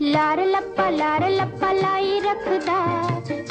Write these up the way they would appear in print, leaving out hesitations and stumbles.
लार लप्पा लाई रखदा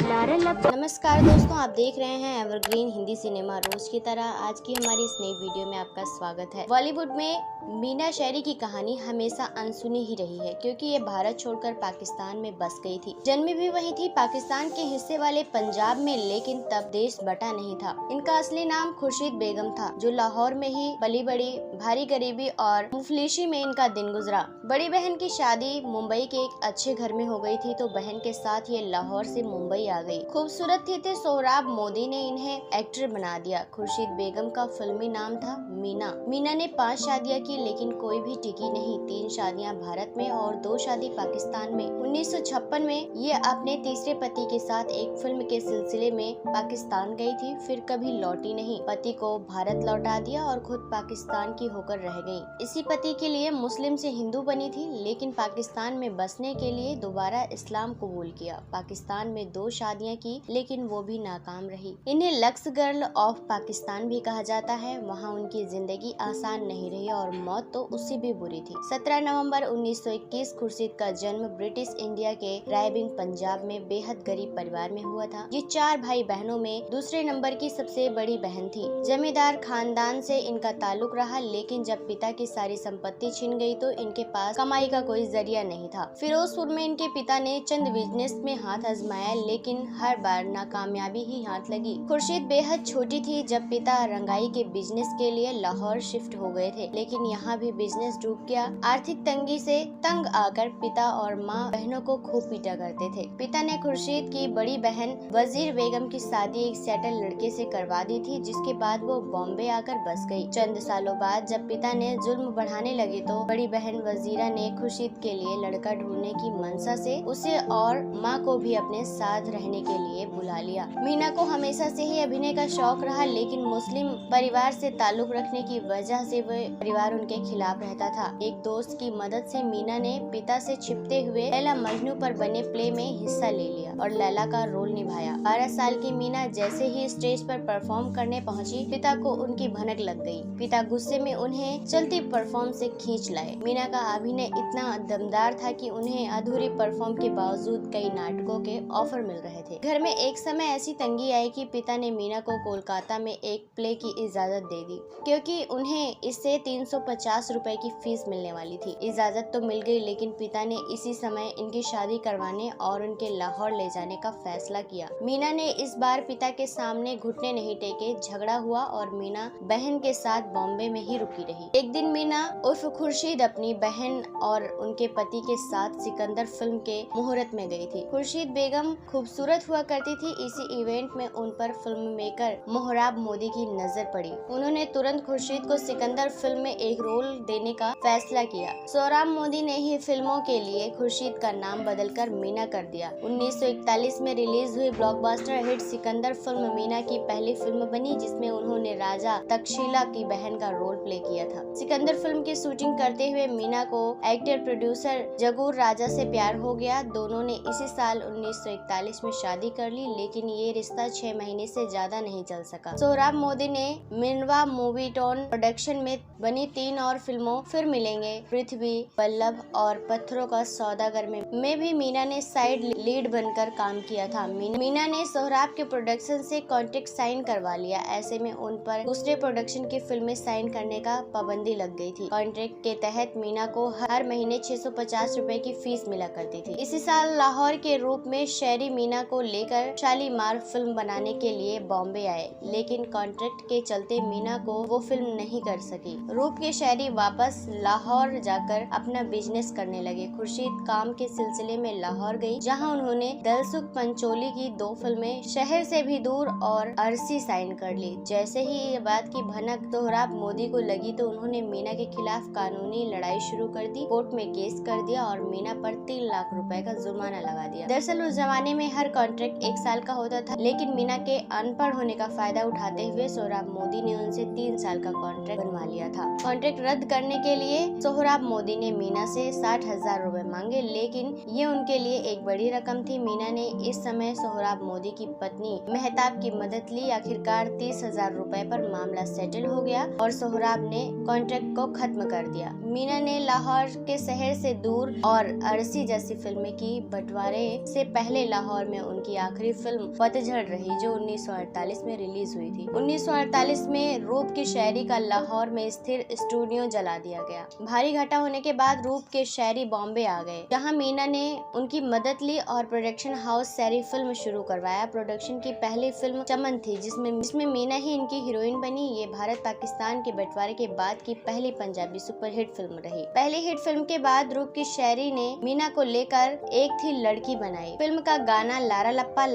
लार लप्पा। नमस्कार दोस्तों, आप देख रहे हैं एवरग्रीन हिंदी सिनेमा। रोज की तरह आज की हमारी इस नई वीडियो में आपका स्वागत है। बॉलीवुड में मीना शेरी की कहानी हमेशा अनसुनी ही रही है, क्योंकि ये भारत छोड़कर पाकिस्तान में बस गई थी। जन्मी भी वही थी, पाकिस्तान के हिस्से वाले पंजाब में, लेकिन तब देश बटा नहीं था। इनका असली नाम खुर्शीद बेगम था, जो लाहौर में ही पली बड़ी। भारी गरीबी और मुफलिसी में इनका दिन गुजरा। बड़ी बहन की शादी मुंबई के एक अच्छे घर में हो गई थी, तो बहन के साथ ये लाहौर से मुंबई आ गई। खूबसूरत थी सोहराब मोदी ने इन्हें एक्टर बना दिया। खुर्शीद बेगम का फिल्मी नाम था मीना। मीना ने 5 शादियां की, लेकिन कोई भी टिकी नहीं। 3 शादियां भारत में और 2 शादी पाकिस्तान में। 1956 में ये अपने तीसरे पति के साथ एक फिल्म के सिलसिले में पाकिस्तान गई थी, फिर कभी लौटी नहीं। पति को भारत लौटा दिया और खुद पाकिस्तान की होकर रह गई। इसी पति के लिए मुस्लिम से हिंदू बनी थी, लेकिन पाकिस्तान में बसने के लिए दोबारा इस्लाम कबूल किया। पाकिस्तान में 2 शादियां की, लेकिन वो भी नाकाम रही। इन्हें लक्स गर्ल ऑफ पाकिस्तान भी कहा जाता है। वहाँ उनकी जिंदगी आसान नहीं रही और मौत तो उससे भी बुरी थी। 17 नवंबर 1921 खुर्शीद का जन्म ब्रिटिश इंडिया के रायबिंग पंजाब में बेहद गरीब परिवार में हुआ था। ये 4 भाई बहनों में दूसरे नंबर की सबसे बड़ी बहन थी। जमींदार खानदान से इनका ताल्लुक रहा, लेकिन जब पिता की सारी संपत्ति छिन गई तो इनके पास कमाई का कोई जरिया नहीं था। फिरोजपुर में इनके पिता ने चंद बिजनेस में हाथ आजमाया, लेकिन हर बार नाकामयाबी ही हाथ लगी। खुर्शीद बेहद छोटी थी जब पिता रंगाई के बिजनेस के लिए लाहौर शिफ्ट हो गए थे, लेकिन यहाँ भी बिजनेस डूब गया। आर्थिक तंगी से तंग आकर पिता और माँ बहनों को खूब पीटा करते थे। पिता ने खुर्शीद की बड़ी बहन वजीर बेगम की शादी एक सेटल लड़के से करवा दी थी, जिसके बाद वो बॉम्बे आकर बस गई। चंद सालों बाद जब पिता ने जुल्म बढ़ाने लगे तो बड़ी बहन वजीरा ने खुर्शीद के लिए लड़का ढूंढने की मनसा से उसे और माँ को भी अपने साथ रहने के लिए बुला लिया। मीना को हमेशा से ही अभिनय का शौक रहा, लेकिन मुस्लिम परिवार से ताल्लुक रखने की वजह से वह परिवार उनके खिलाफ रहता था। एक दोस्त की मदद से मीना ने पिता से छिपते हुए लैला मजनू पर बने प्ले में हिस्सा ले लिया और लैला का रोल निभाया। 12 साल की मीना जैसे ही स्टेज पर परफॉर्म करने पहुंची, पिता को उनकी भनक लग गई। पिता गुस्से में उन्हें चलती परफॉर्म से खींच लाए। मीना का अभिनय इतना दमदार था कि उन्हें अधूरी परफॉर्म के बावजूद कई नाटकों के ऑफर मिल रहे थे। घर में एक समय ऐसी तंगी आई कि पिता ने मीना को कोलकाता में एक प्ले की इजाजत दे दी, क्योंकि उन्हें इससे 350 रुपए की फीस मिलने वाली थी। इजाजत तो मिल गई, लेकिन पिता ने इसी समय इनकी शादी करवाने और उनके लाहौर ले जाने का फैसला किया। मीना ने इस बार पिता के सामने घुटने नहीं टेके। झगड़ा हुआ और मीना बहन के साथ बॉम्बे में ही रुकी रही। एक दिन मीना उर्फ खुर्शीद अपनी बहन और उनके पति के साथ सिकंदर फिल्म के मुहूर्त में गई थी। खुर्शीद बेगम खूबसूरत हुआ करती थी। इसी इवेंट में उन पर फिल्म मेकर सोहराब मोदी की नजर पड़ी। उन्होंने तुरंत खुर्शीद को सिकंदर फिल्म में एक रोल देने का फैसला किया। सोहराब मोदी ने ही फिल्मों के लिए खुर्शीद का नाम बदलकर मीना कर दिया। 1941 में रिलीज हुई blockbuster hit Sikandar film Meena की पहली फिल्म बनी, जिसमें उन्होंने राजा तक्षशिला की बहन का रोल प्ले किया था। सिकंदर फिल्म की शूटिंग करते हुए मीना को एक्टर प्रोड्यूसर जगूर राजा से प्यार हो गया। दोनों ने इसी साल 1941 में शादी कर ली, लेकिन ये रिश्ता 6 महीने से ज्यादा नहीं चल सका। सोहराब मोदी ने मिनवा मूवी टोन प्रोडक्शन में बनी 3 और फिल्मों फिर मिलेंगे, पृथ्वी, पल्लव और पत्थरों का सौदागर में भी मीना ने साइड लीड बनकर काम किया था। मीना ने सोहराब के प्रोडक्शन से कॉन्ट्रैक्ट साइन करवा लिया। ऐसे में उन पर दूसरे प्रोडक्शन की फिल्में साइन करने का पाबंदी लग गई थी। कॉन्ट्रैक्ट के तहत मीना को हर महीने 650 रुपए की फीस मिला करती थी। इसी साल लाहौर के रूप में शेरी मीना को लेकर शालीमार फिल्म बनाने के लिए बॉम्बे आए, लेकिन कॉन्ट्रैक्ट के चलते मीना को वो फिल्म नहीं कर सकी। रूप के शेरी वापस लाहौर जाकर अपना बिजनेस करने लगे। खुर्शीद काम के सिलसिले में लाहौर गई, जहां उन्होंने दलसुख पंचोली की 2 फिल्में, शहर से भी दूर और अरसी साइन कर ली। जैसे ही ये बात की भनक सोहराब मोदी को लगी तो उन्होंने मीना के खिलाफ कानूनी लड़ाई शुरू कर दी, कोर्ट में केस कर दिया और मीना पर 3 लाख रुपए का जुर्माना लगा दिया। दरअसल उस जमाने में हर कॉन्ट्रैक्ट 1 साल का होता था, लेकिन मीना के अनपढ़ होने का फायदा उठाते हुए सोहराब मोदी ने उनसे 3 साल का कॉन्ट्रैक्ट बनवा लिया था। कॉन्ट्रैक्ट रद्द करने के लिए सोहराब मोदी ने मीना से 60,000 रुपए मांगे, लेकिन ये उनके लिए एक बड़ी रकम थी। मीना ने इस समय सोहराब मोदी की पत्नी मेहताब की मदद ली। आखिरकार 30,000 रुपए पर मामला सेटल हो गया और सोहराब ने कॉन्ट्रैक्ट को खत्म कर दिया। मीना ने लाहौर के शहर से दूर और और अरसी जैसी फिल्में की। बंटवारे से पहले लाहौर में उनकी आखिरी फिल्म पतझड़ रही, जो 1948 में रिलीज हुई थी। 1948 में रूप की शायरी का लाहौर में स्थिर स्टूडियो जला दिया गया। भारी घाटा होने के बाद रूप के शायरी बॉम्बे आ गए, जहां मीना ने उनकी मदद ली और प्रोडक्शन हाउस सैरी फिल्म शुरू करवाया। प्रोडक्शन की पहली फिल्म चमन थी, जिसमें मीना ही इनकी हीरोइन बनी। ये भारत पाकिस्तान के बंटवारे के बाद की पहली पंजाबी सुपरहिट फिल्म रही। पहली हिट फिल्म के बाद रूप की शायरी ने मीना को लेकर एक थी लड़की बनाई। फिल्म का गाना लारा लप्पा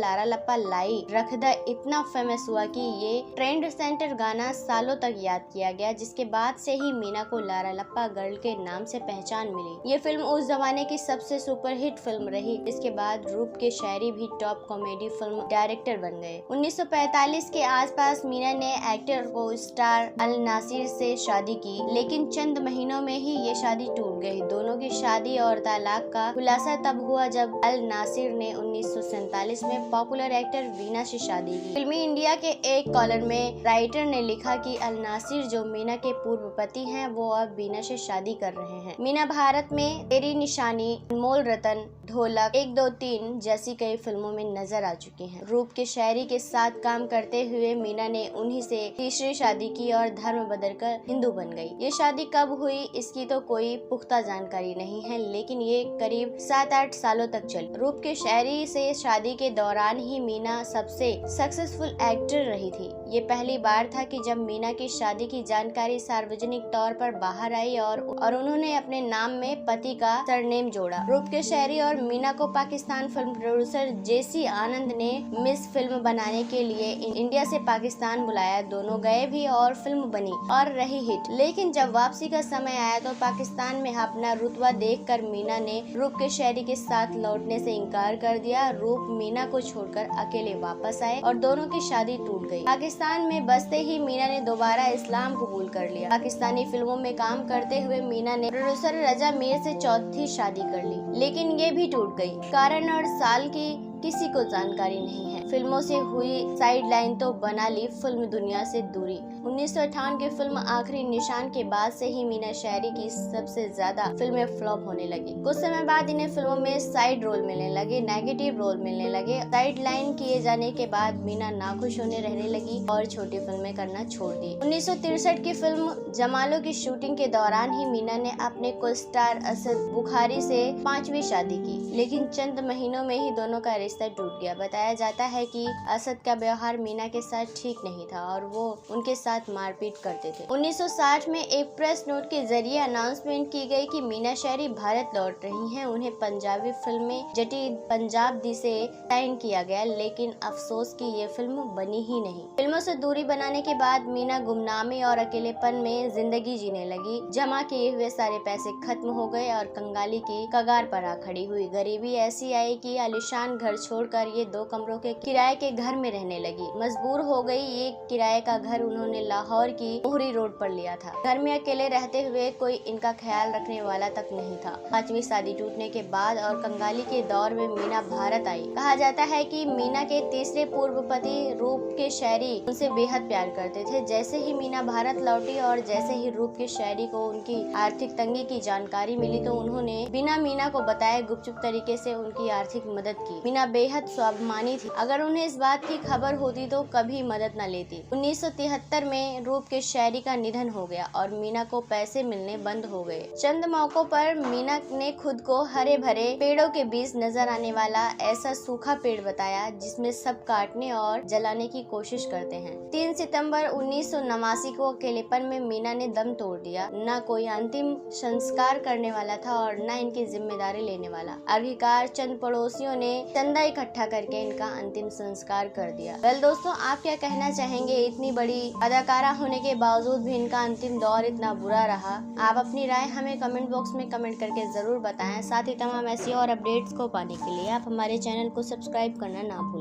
लाई रखदा इतना फेमस हुआ कि ये ट्रेंड सेंटर गाना सालों तक याद किया गया, जिसके बाद से ही मीना को लारा लप्पा गर्ल के नाम से पहचान मिली। ये फिल्म उस जमाने की सबसे सुपरहिट फिल्म रही। इसके बाद रूप के शायरी भी टॉप कॉमेडी फिल्म डायरेक्टर बन गए। 1945 के आसपास मीना ने एक्टर को स्टार अल नासिर से शादी की, लेकिन चंद महीनों में ही ये शादी टूट गई। दोनों की शादी और तलाक का खुलासा तब हुआ जब अल नासिर ने 1947 में पॉपुलर एक्टर वीना से शादी की। फिल्मी इंडिया के एक कॉलम में राइटर ने लिखा कि अल नासिर जो मीना के पूर्व पति हैं, वो अब वीना से शादी कर रहे हैं। मीना भारत में तेरी निशानी, अनमोल रतन, ढोलक, 1 2 3 जैसी कई फिल्मों में नजर आ चुकी हैं। रूप के शायरी के साथ काम करते हुए मीना ने उन्हीं से तीसरी शादी की और धर्म बदलकर हिंदू बन गई। ये शादी कब हुई इसकी तो कोई पुख्ता जानकारी नहीं है, लेकिन ये करीब 7-8 सालों तक चली। रूप के शायरी से शादी के दौरान ही मीना सबसे सक्सेसफुल एक्टर रही थी। ये पहली बार था कि जब मीना की शादी की जानकारी सार्वजनिक तौर पर बाहर आई और उन्होंने अपने नाम में पति का सरनेम जोड़ा। रूप के शायरी और मीना को पाकिस्तान फिल्म प्रोड्यूसर जेसी आनंद ने मिस फिल्म बनाने के लिए इंडिया से पाकिस्तान बुलाया। दोनों गए भी और फिल्म बनी और रही हिट। लेकिन जब वापसी का समय आया तो पाकिस्तान में अपना रुतबा देखकर मीना ने रूप के शायरी के साथ लौटने से इनकार कर दिया। रूप मीना को छोड़कर अकेले वापस आए और दोनों की शादी टूट गई। पाकिस्तान में बसते ही मीना ने दोबारा इस्लाम कबूल कर लिया। पाकिस्तानी फिल्मों में काम करते हुए मीना ने प्रोड्यूसर रजा मीर से चौथी शादी कर ली, लेकिन ये भी टूट गई। कारण और साल की किसी को जानकारी नहीं है। फिल्मों से हुई साइडलाइन तो बना ली फिल्म दुनिया से दूरी। 1958 की फिल्म आखिरी निशान के बाद से ही मीना शायरी की सबसे ज्यादा फिल्में फ्लॉप होने लगी। कुछ समय बाद इन्हें फिल्मों में साइड रोल मिलने लगे, नेगेटिव रोल मिलने लगे। साइडलाइन किए जाने के बाद मीना नाखुश होने रहने लगी और छोटी फिल्में करना छोड़ दी। 1963 की फिल्म जमालो की शूटिंग के दौरान ही मीना ने अपने को स्टार असद बुखारी से 5वीं शादी की, लेकिन चंद महीनों में ही दोनों का रिश्ता टूट गया। बताया जाता है कि असद का व्यवहार मीना के साथ ठीक नहीं था और वो उनके साथ मारपीट करते थे। 1960 में एक प्रेस नोट के जरिए अनाउंसमेंट की गई कि मीना शायरी भारत लौट रही हैं। उन्हें पंजाबी फिल्म जटी पंजाब दी से साइन किया गया, लेकिन अफसोस कि ये फिल्म बनी ही नहीं। फिल्मों से दूरी बनाने के बाद मीना गुमनामी और अकेलेपन में जिंदगी जीने लगी। जमा किए हुए सारे पैसे खत्म हो गए और कंगाली की कगार पर आ खड़ी हुई। गरीबी ऐसी आई कि आलीशान घर छोड़कर ये 2 कमरों के किराए के घर में रहने लगी। मजबूर हो गई। ये किराए का घर उन्होंने लाहौर की मोहरी रोड पर लिया था। घर में अकेले रहते हुए कोई इनका ख्याल रखने वाला तक नहीं था। 5वीं शादी टूटने के बाद और कंगाली के दौर में मीना भारत आई। कहा जाता है कि मीना के तीसरे पूर्व पति रूप के शायरी उनसे बेहद प्यार करते थे। जैसे ही मीना भारत लौटी और जैसे ही रूप के शायरी को उनकी आर्थिक तंगी की जानकारी मिली तो उन्होंने बिना मीना को बताए गुपचुप तरीके से उनकी आर्थिक मदद की। मीना बेहद स्वाभिमानी थी। अगर उन्हें इस बात की खबर होती तो कभी मदद न लेती। 1973 में रूप के शायरी का निधन हो गया और मीना को पैसे मिलने बंद हो गए। चंद मौकों पर मीना ने खुद को हरे भरे पेड़ों के बीच नजर आने वाला ऐसा सूखा पेड़ बताया जिसमें सब काटने और जलाने की कोशिश करते हैं। 3 सितंबर 1989 को अकेलेपन में मीना ने दम तोड़ दिया। न कोई अंतिम संस्कार करने वाला था और न इनकी जिम्मेदारी लेने वाला। आखिरकार चंद पड़ोसियों ने चंदा इकट्ठा करके इनका अंतिम संस्कार कर दिया। वेल दोस्तों, आप क्या कहना चाहेंगे? इतनी बड़ी अदाकारा होने के बावजूद भी इनका अंतिम दौर इतना बुरा रहा। आप अपनी राय हमें कमेंट बॉक्स में कमेंट करके जरूर बताएं। साथ ही तमाम ऐसी और अपडेट्स को पाने के लिए आप हमारे चैनल को सब्सक्राइब करना ना भूलें।